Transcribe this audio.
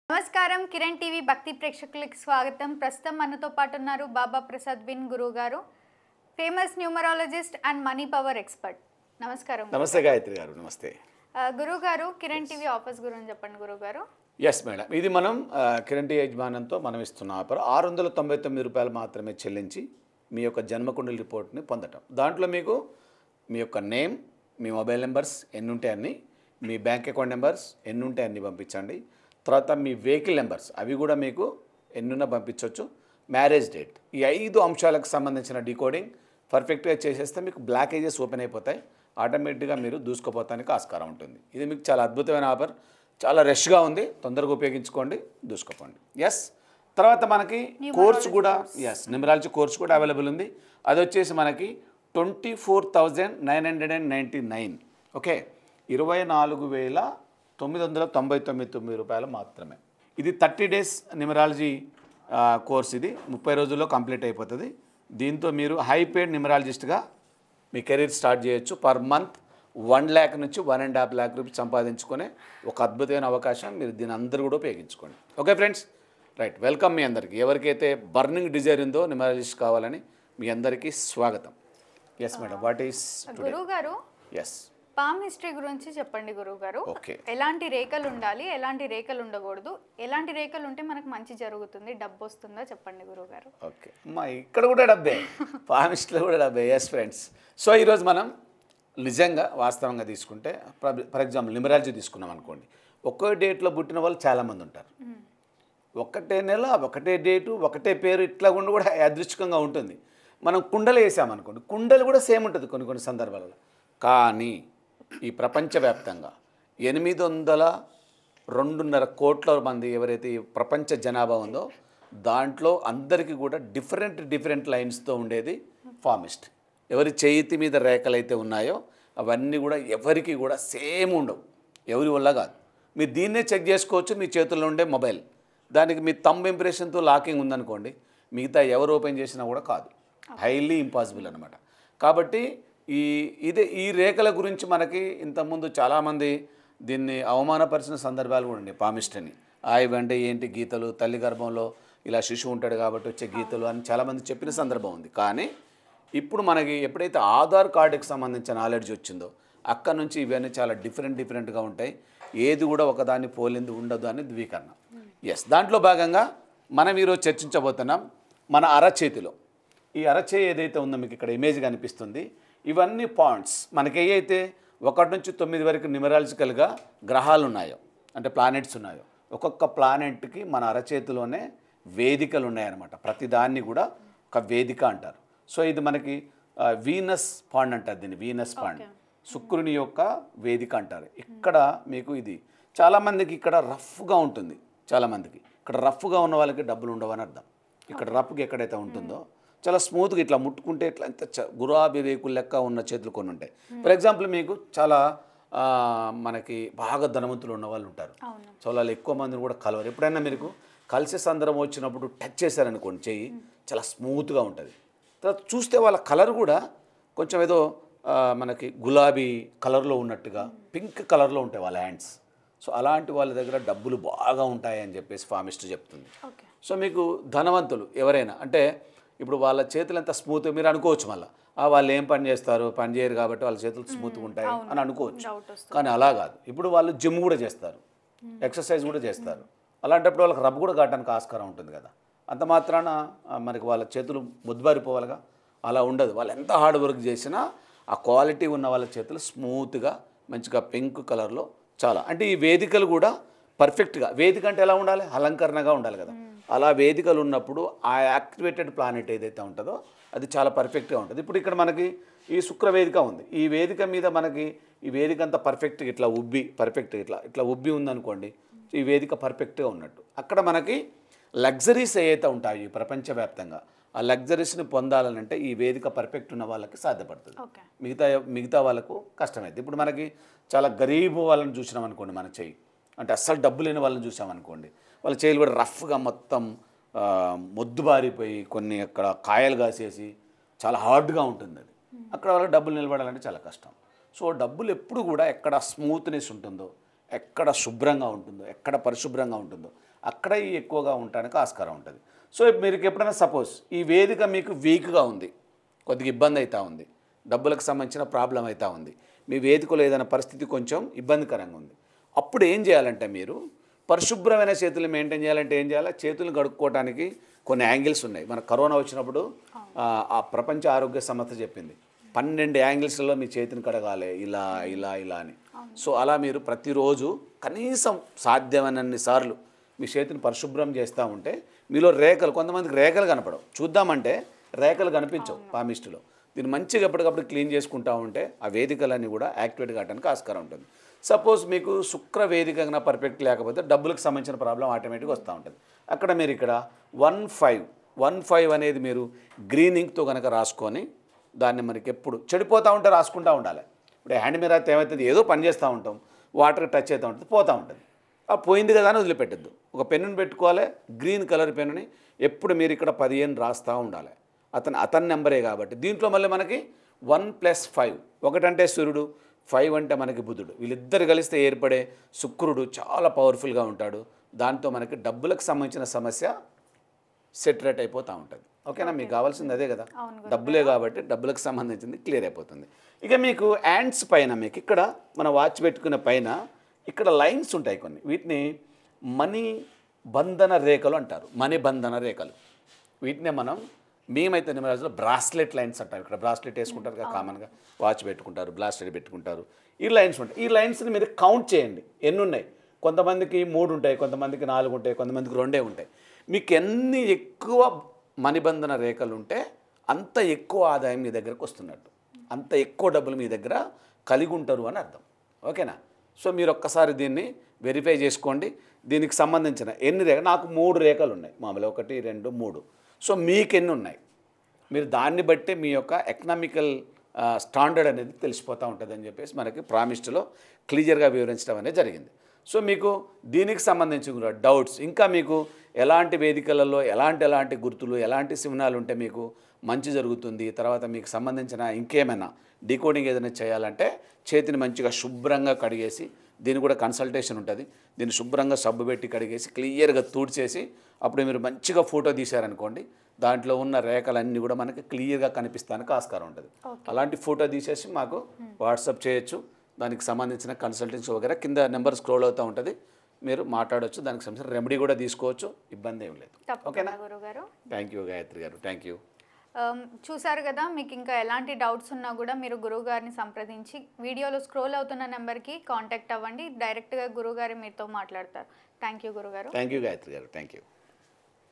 నమస్కారం కిరణ్ టీవీ భక్తి ప్రేక్షకులకు స్వాగతం. ప్రస్తుతం మనతో పాటు ఉన్నారు బాబా ప్రసాద్ విన్ గురువు గారు, famous numerologist and money power expert. నమస్కారం. నమస్తే గాయత్రి గారు. నమస్తే గురువు గారు. కిరణ్ టీవీ ఆఫర్స్ గురించి చెప్పండి గురువు గారు. ఎస్ మేడం, ఇది మనం కిరణ్ టీవీ యజమానంతో మనం ఇస్తున్న ఆఫర్ 699 రూపాయలు మాత్రమే చెల్లించి మీ యొక్క జన్మకుండలి రిపోర్ట్ని పొందటం. దాంట్లో మీకు మీ యొక్క నేమ్, మీ మొబైల్ నెంబర్స్ ఎన్ని ఉంటాయి అన్ని, మీ బ్యాంక్ అకౌంట్ నెంబర్స్ ఎన్ని ఉంటాయి అన్ని పంపించండి. తర్వాత మీ వెహికల్ నెంబర్స్ అవి కూడా మీకు ఎన్నున్నా పంపించవచ్చు. మ్యారేజ్ డేట్, ఈ 5 అంశాలకు సంబంధించిన డీకోడింగ్ పర్ఫెక్ట్గా చేసేస్తే మీకు బ్లాకేజెస్ ఓపెన్ అయిపోతాయి. ఆటోమేటిక్గా మీరు దూసుకుపోతానికి ఆస్కారం ఉంటుంది. ఇది మీకు చాలా అద్భుతమైన ఆఫర్, చాలా రష్గా ఉంది. తొందరగా ఉపయోగించుకోండి, దూసుకుపోండి. ఎస్, తర్వాత మనకి కోర్స్ కూడా న్యూమరాలజీ కోర్స్ కూడా అవైలబుల్ ఉంది. అది వచ్చేసి మనకి 24,999. ఓకే, 24,999 రూపాయలు మాత్రమే. ఇది 30 డేస్ న్యూమరాలజీ కోర్స్. ఇది 30 రోజుల్లో కంప్లీట్ అయిపోతుంది. దీంతో మీరు హై పేడ్ న్యూమరాలజిస్ట్గా మీ కెరీర్ స్టార్ట్ చేయొచ్చు. పర్ మంత్ 1 lakh నుంచి 1.5 lakh రూపీస్ సంపాదించుకునే ఒక అద్భుతమైన అవకాశం. మీరు దీని అందరూ కూడా ఉపయోగించుకోండి. ఓకే ఫ్రెండ్స్, రైట్, వెల్కమ్ మీ అందరికీ. ఎవరికైతే బర్నింగ్ డిజైర్ ఉందో న్యూమరాలజిస్ట్ కావాలని మీ అందరికీ స్వాగతం. ఎస్ మేడం, వాట్ ఈస్ గురువు గారు? ఎస్, పామ్ హిస్టరీ గురించి చెప్పండి గురువు గారు. ఓకే, ఎలాంటి రేఖలు ఉండాలి, ఎలాంటి రేఖలు ఉండకూడదు, ఎలాంటి రేఖలు ఉంటే మనకు మంచి జరుగుతుంది, డబ్బు వస్తుందా చెప్పండి గురువు గారు. ఓకే అమ్మా, ఇక్కడ కూడా డబ్బే, పామ్ హిస్టరీలో కూడా డబ్బే. ఎస్ ఫ్రెండ్స్, సో ఈరోజు మనం నిజంగా వాస్తవంగా తీసుకుంటే, ఫర్ ఎగ్జాంపుల్ న్యూమరాలజీ తీసుకున్నాం అనుకోండి. ఒకే డేట్లో పుట్టిన వాళ్ళు చాలామంది ఉంటారు. ఒకటే నెల, ఒకటే డేటు, ఒకటే పేరు, ఇట్లా కూడా యాదృచ్ఛికంగా ఉంటుంది. మనం కుండలు వేసామనుకోండి, కుండలు కూడా సేమ్ ఉంటుంది కొన్ని సందర్భాలలో. కానీ ఈ ప్రపంచవ్యాప్తంగా 802.5 కోట్ల మంది ఎవరైతే ఈ ప్రపంచ జనాభా ఉందో దాంట్లో అందరికీ కూడా డిఫరెంట్ లైన్స్తో ఉండేది ఫార్మిస్ట్. ఎవరి చేతి మీద రేఖలు అయితే ఉన్నాయో అవన్నీ కూడా ఎవరికి కూడా సేమ్ ఉండవు, ఎవరి వల్ల కాదు. మీరు దీన్నే చెక్ చేసుకోవచ్చు. మీ చేతుల్లో ఉండే మొబైల్, దానికి మీ థంబ్ ఇంప్రెషన్తో లాకింగ్ ఉందనుకోండి, మిగతా ఎవరు ఓపెన్ చేసినా కూడా కాదు, హైలీ ఇంపాసిబుల్ అనమాట. కాబట్టి ఈ రేఖల గురించి మనకి ఇంతకుముందు చాలామంది దీన్ని అవమానపరిచిన సందర్భాలు కూడా ఉన్నాయి. పామిస్ట్ని ఇవంటే ఏంటి గీతలు, తల్లి గర్భంలో ఇలా శిశువు ఉంటాడు కాబట్టి వచ్చే గీతలు అని చాలామంది చెప్పిన సందర్భం ఉంది. కానీ ఇప్పుడు మనకి ఎప్పుడైతే ఆధార్ కార్డుకి సంబంధించిన నాలెడ్జ్ వచ్చిందో అక్కడ నుంచి ఇవన్నీ చాలా డిఫరెంట్గా ఉంటాయి. ఏది కూడా ఒకదాన్ని పోలింది ఉండదు అని ధృవీకరణ. ఎస్, దాంట్లో భాగంగా మనం ఈరోజు చర్చించబోతున్నాం మన అరచేతిలో. ఈ అరచేయి ఏదైతే ఉందో మీకు ఇక్కడ ఇమేజ్ కనిపిస్తుంది, ఇవన్నీ పాయింట్స్. మనకి ఏవైతే 1 నుంచి 9 వరకు న్యూమరాలజికల్గా గ్రహాలు ఉన్నాయో, అంటే ప్లానెట్స్ ఉన్నాయో, ఒక్కొక్క ప్లానెట్కి మన అరచేతిలోనే వేదికలు ఉన్నాయన్నమాట. ప్రతిదాన్ని కూడా ఒక వేదిక అంటారు. సో ఇది మనకి వీనస్ పాండ్ అంటారు, దీన్ని వీనస్ పాండ్, శుక్రుని యొక్క వేదిక అంటారు. ఇక్కడ మీకు ఇది చాలామందికి ఇక్కడ రఫ్గా ఉంటుంది. చాలామందికి ఇక్కడ రఫ్గా ఉన్న వాళ్ళకి డబ్బులు ఉండవని అర్థం. ఇక్కడ రఫ్గా ఎక్కడైతే ఉంటుందో చాలా స్మూత్గా ఇట్లా ముట్టుకుంటే ఇట్లా ఇంత గులాబీ రేకులు లెక్క ఉన్న చేతులు కొన్ని ఉంటాయి. ఫర్ ఎగ్జాంపుల్ మీకు చాలా మనకి బాగా ధనవంతులు ఉన్న వాళ్ళు ఉంటారు. సో వాళ్ళు ఎక్కువ మందిని కూడా కలవరు. ఎప్పుడైనా మీకు కలిసే సందర్భం వచ్చినప్పుడు టచ్ చేశారనుకోండి, చెయ్యి చాలా స్మూత్గా ఉంటుంది. తర్వాత చూస్తే వాళ్ళ కలర్ కూడా కొంచెం ఏదో మనకి గులాబీ కలర్లో ఉన్నట్టుగా, పింక్ కలర్లో ఉంటాయి వాళ్ళ హ్యాండ్స్. సో అలాంటి వాళ్ళ దగ్గర డబ్బులు బాగా ఉంటాయి అని చెప్పేసి ఫార్మిస్ట్ చెప్తుంది. సో మీకు ధనవంతులు ఎవరైనా అంటే ఇప్పుడు వాళ్ళ చేతులు ఎంత స్మూత్ మీరు అనుకోవచ్చు. మళ్ళీ వాళ్ళు ఏం పని చేస్తారు, పని చేయరు కాబట్టి వాళ్ళ చేతులు స్మూత్గా ఉంటాయి అని అనుకోవచ్చు. కానీ అలా కాదు. ఇప్పుడు వాళ్ళు జిమ్ కూడా చేస్తారు, ఎక్సర్సైజ్ కూడా చేస్తారు. అలాంటప్పుడు వాళ్ళకి రబ్బు కూడా కావడానికి ఆస్కారం ఉంటుంది కదా. అంత మాత్రాన మనకి వాళ్ళ చేతులు ముద్దుబారిపోవాలిగా, అలా ఉండదు. వాళ్ళు ఎంత హార్డ్ వర్క్ చేసినా ఆ క్వాలిటీ ఉన్న వాళ్ళ చేతులు స్మూత్గా మంచిగా పింక్ కలర్లో చాలా. అంటే ఈ వేదికలు కూడా పర్ఫెక్ట్గా, వేదిక అంటే ఎలా ఉండాలి, అలంకరణగా ఉండాలి కదా. అలా వేదికలు ఉన్నప్పుడు ఆ యాక్టివేటెడ్ ప్లానెట్ ఏదైతే ఉంటుందో అది చాలా పర్ఫెక్ట్గా ఉంటుంది. ఇప్పుడు ఇక్కడ మనకి ఈ శుక్ర వేదిక ఉంది. ఈ వేదిక మీద మనకి ఈ వేదిక అంతా పర్ఫెక్ట్గా ఇట్లా ఉబ్బి పర్ఫెక్ట్గా ఇట్లా ఉబ్బి ఉందనుకోండి, ఈ వేదిక పర్ఫెక్ట్గా ఉన్నట్టు. అక్కడ మనకి లగ్జరీస్ ఏవైతే ఉంటాయి ప్రపంచవ్యాప్తంగా, ఆ లగ్జరీస్ని పొందాలనంటే ఈ వేదిక పర్ఫెక్ట్ ఉన్న వాళ్ళకి సాధ్యపడుతుంది. మిగతా వాళ్ళకు కష్టమైంది. ఇప్పుడు మనకి చాలా గరీబు వాళ్ళని చూసినాం అనుకోండి, మన చెయ్యి అంటే అస్సలు డబ్బు లేని వాళ్ళని చూసామనుకోండి, వాళ్ళ చేతులు కూడా రఫ్గా మొత్తం మొద్దుబారిపోయి కొన్ని అక్కడ కాయలు కాసేసి చాలా హార్డ్గా ఉంటుంది అది. అక్కడ వాళ్ళకి డబ్బులు నిలబడాలంటే చాలా కష్టం. సో డబ్బులు ఎప్పుడు కూడా ఎక్కడ స్మూత్నెస్ ఉంటుందో, ఎక్కడ శుభ్రంగా ఉంటుందో, ఎక్కడ పరిశుభ్రంగా ఉంటుందో అక్కడ ఎక్కువగా ఉండడానికి ఆస్కారం ఉంటుంది. సో మీరు ఎప్పుడైనా సపోజ్ ఈ వేదిక మీకు వీక్గా ఉంది, కొద్దిగా ఇబ్బంది అవుతూ ఉంది, డబ్బులకు సంబంధించిన ప్రాబ్లం అవుతూ ఉంది, మీ వేదికలో ఏదైనా పరిస్థితి కొంచెం ఇబ్బందికరంగా ఉంది, అప్పుడు ఏం చేయాలంటే మీరు పరిశుభ్రమైన చేతులు మెయింటైన్ చేయాలంటే ఏం చేయాలి? చేతులు కడుక్కోవడానికి కొన్ని యాంగిల్స్ ఉన్నాయి. మన కరోనా వచ్చినప్పుడు ఆ ప్రపంచ ఆరోగ్య సంస్థ చెప్పింది 12 యాంగిల్స్లో మీ చేతిని కడగాలి, ఇలా ఇలా ఇలా అని. సో అలా మీరు ప్రతిరోజు కనీసం సాధ్యమైనన్ని సార్లు మీ చేతిని పరిశుభ్రం చేస్తూ ఉంటే మీలో రేఖలు, కొంతమందికి రేఖలు కనపడవు, చూద్దామంటే రేఖలు కనిపించవు పామిస్టులో. దీన్ని మంచిగా ఎప్పటికప్పుడు క్లీన్ చేసుకుంటూ ఉంటే ఆ వేదికలన్నీ కూడా యాక్టివేట్ కావడానికి ఆస్కారం ఉంటుంది. సపోజ్ మీకు శుక్ర వేదికగా పర్ఫెక్ట్ లేకపోతే డబ్బులకు సంబంధించిన ప్రాబ్లం ఆటోమేటిక్గా వస్తూ ఉంటుంది. అక్కడ మీరు ఇక్కడ 15 అనేది మీరు గ్రీన్ ఇంక్తో కనుక రాసుకొని దాన్ని మనకి ఎప్పుడు చెడిపోతూ ఉంటే రాసుకుంటూ ఉండాలి. ఇప్పుడు హ్యాండ్ మీద అయితే ఏమవుతుంది, ఏదో పని చేస్తూ ఉంటాం, వాటర్ టచ్ అవుతూ ఉంటుంది, పోతూ ఉంటుంది. ఆ పోయింది కదా అని వదిలిపెట్టద్దు. ఒక పెన్నుని పెట్టుకోవాలి, గ్రీన్ కలర్ పెన్నుని. ఎప్పుడు మీరు ఇక్కడ 15 రాస్తూ ఉండాలి. అతని నెంబరే కాబట్టి దీంట్లో మళ్ళీ మనకి 1+5, 1 అంటే సూర్యుడు, 5 అంటే మనకి బుధుడు, వీళ్ళిద్దరు కలిస్తే ఏర్పడే శుక్రుడు చాలా పవర్ఫుల్గా ఉంటాడు. దాంతో మనకి డబ్బులకు సంబంధించిన సమస్య సెటరేట్ అయిపోతూ ఉంటుంది. ఓకేనా? మీకు కావాల్సింది అదే కదా, డబ్బులే కాబట్టి డబ్బులకు సంబంధించింది క్లియర్ అయిపోతుంది. ఇక మీకు హ్యాండ్స్ పైన మీకు ఇక్కడ మన వాచ్ పెట్టుకునే పైన ఇక్కడ లైన్స్ ఉంటాయి కొన్ని, వీటిని మణి బంధన రేఖలు అంటారు. మణి బంధన రేఖలు వీటినే మేమైతే నిమరాజులో బ్రాస్లెట్ లైన్స్ అంటాం. ఇక్కడ బ్రాస్లెట్ వేసుకుంటారు కదా, కామన్గా వాచ్ పెట్టుకుంటారు, బ్రాస్లెట్ పెట్టుకుంటారు. ఈ లైన్స్ ఉంటాయి. ఈ లైన్స్ని మీరు కౌంట్ చేయండి, ఎన్ని ఉన్నాయి. కొంతమందికి 3 ఉంటాయి, కొంతమందికి 4 ఉంటాయి, కొంతమందికి 2 ఉంటాయి. మీకు ఎన్ని ఎక్కువ మణిబంధన రేఖలు ఉంటే అంత ఎక్కువ ఆదాయం మీ దగ్గరకు వస్తున్నట్టు, అంత ఎక్కువ డబ్బులు మీ దగ్గర కలిగి ఉంటారు అని అర్థం. ఓకేనా? సో మీరు ఒక్కసారి దీన్ని వెరిఫై చేసుకోండి. దీనికి సంబంధించిన ఎన్ని రేఖలు, నాకు 3 రేఖలు ఉన్నాయి మామూలుగా, 1 2 3. సో మీకు ఎన్ని ఉన్నాయి, మీరు దాన్ని బట్టి మీ యొక్క ఎకనామికల్ స్టాండర్డ్ అనేది తెలిసిపోతూ ఉంటుంది అని చెప్పేసి మనకి ప్రామిస్ట్లో క్లియర్గా వివరించడం అనేది జరిగింది. సో మీకు దీనికి సంబంధించి కూడా డౌట్స్, ఇంకా మీకు ఎలాంటి వేదికలలో ఎలాంటి గుర్తులు, ఎలాంటి చిహ్నాలు ఉంటే మీకు మంచి జరుగుతుంది, తర్వాత మీకు సంబంధించిన ఇంకేమైనా డీకోడింగ్ ఏదైనా చేయాలంటే చేతిని మంచిగా శుభ్రంగా కడిగేసి, దీని కూడా కన్సల్టేషన్ ఉంటుంది, దీన్ని శుభ్రంగా సబ్బు పెట్టి కడిగేసి క్లియర్గా తూడ్చేసి అప్పుడు మీరు మంచిగా ఫోటో తీశారనుకోండి, దాంట్లో ఉన్న రేఖలన్నీ కూడా మనకి క్లియర్గా కనిపిస్తానికి ఆస్కారం ఉంటుంది. అలాంటి ఫోటో తీసేసి మాకు వాట్సాప్ చేయొచ్చు. దానికి సంబంధించిన కన్సల్టెన్సీ వగేరా కింద నెంబర్ స్క్రోల్ అవుతూ ఉంటుంది, మీరు మాట్లాడవచ్చు. దానికి సంబంధించిన రెమెడీ కూడా తీసుకోవచ్చు, ఇబ్బంది ఏం లేదు. ఓకేనా గురుగారు? థ్యాంక్ యూ గాయత్రి గారు, థ్యాంక్ యూ. చూసారు కదా, మీకు ఇంకా ఎలాంటి డౌట్స్ ఉన్నా కూడా మీరు గురువుగారిని సంప్రదించి వీడియోలో స్క్రోల్ అవుతున్న నెంబర్కి కాంటాక్ట్ అవ్వండి. డైరెక్ట్గా గురువుగారు మీతో మాట్లాడతారు. థ్యాంక్ యూ గురుగారు. థ్యాంక్ యూ గాయత్రి గారు, థ్యాంక్ యూ.